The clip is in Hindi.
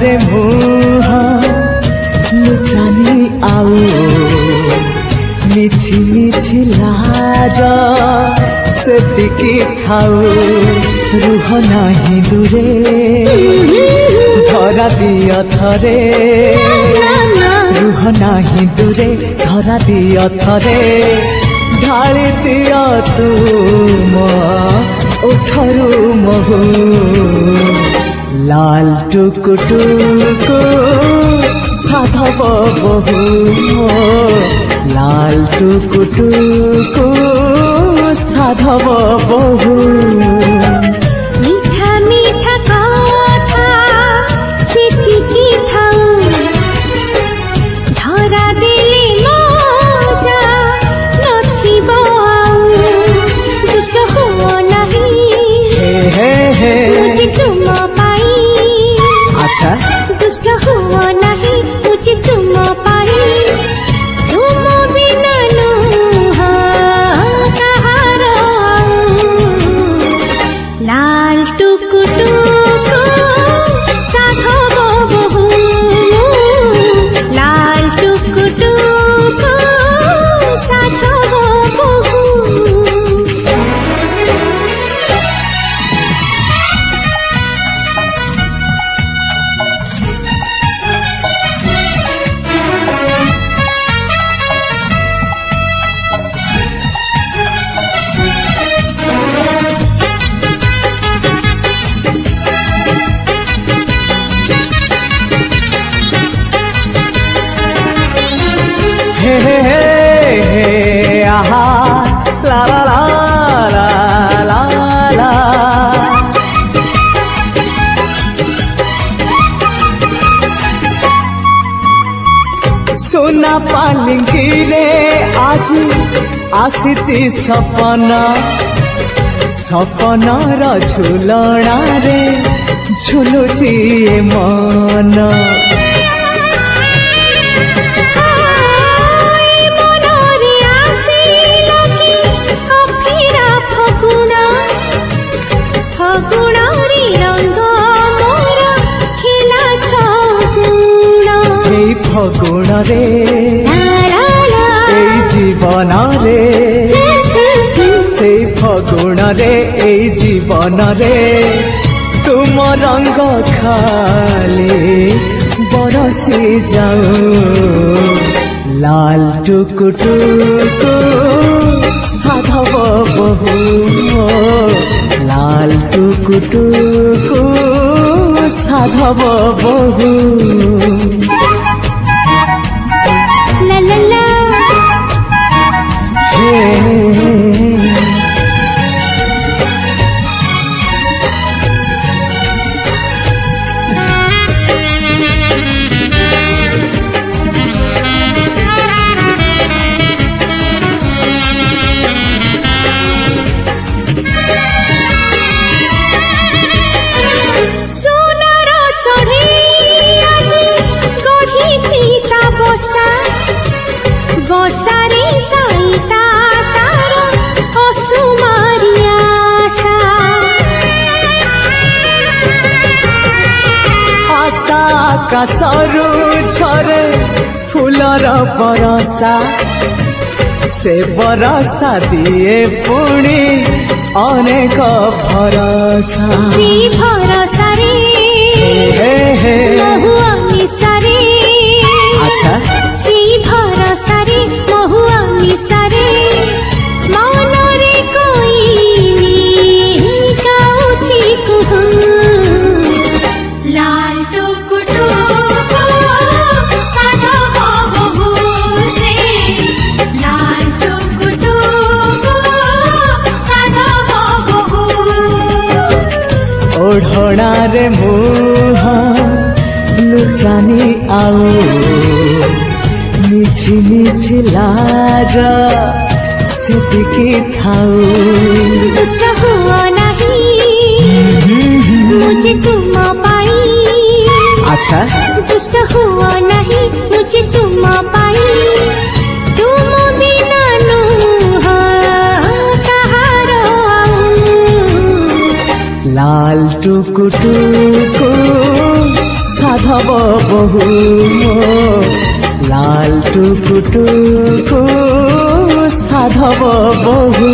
रे मुह लुचानी आउ मिछि मिछि लाज सेतिकी थाउ रुह नाही दूरे धरा दिया थरे रुह नाही दूरे धरा दिया थरे ढाली दिया तुम उठरू महू लाल टुकुटुकु साधव बहु लाल टुकुटुकु साधव बहु मीठा मीठा कथा सेतिकी थाउ धरा दिले मजा नथिब दुष्ट हुओ नहीं मुझे तुम पाई अच्छा दुष्ट हुओ नहीं मुझे तुम पाई तुम बिना नुहा कहार लाल टुकुटुकु साधव बहु लाल टुकुटुकु साधव बहु आहा ला ला ला ला ला ला सोना पालिंगी रे आज आसीची सपना सपनार झुलणा रे झुलुची मन फगुण रे एई जीवन रे से फगुण रे एई जीवन रे तुम रंग खाली बरसी जाऊ लाल टुकुटुकु साधव बहु लाल टुकुटुकु साधव बहु ला ला ला बसारे सईता तार असुमारिया आशा आकाशरू झरे फूलर बरसा से बरसा दिए पुणी अनेक भरसा सी भरसा रे महुआ मिसारे अच्छा सी भरसा रे महुआ मिसारे मौनरे कोई काउची कुहू लाल टुकुटुकु साधव बहु से लाल टुकुटुकु साधव बहु ओढ़ना रे मुह लुचानी आउ मिछि मिछि लाज सेतिकी थाउ दुष्ट हुआ नहीं मुझे तुम पाई अच्छा दुष्ट हुआ नहीं मुझे तुम पाई तुम बिना नुहा कहार लाल टुकुटुकु সাধব বহু মো লাল টুকু টুকু সাধব বহু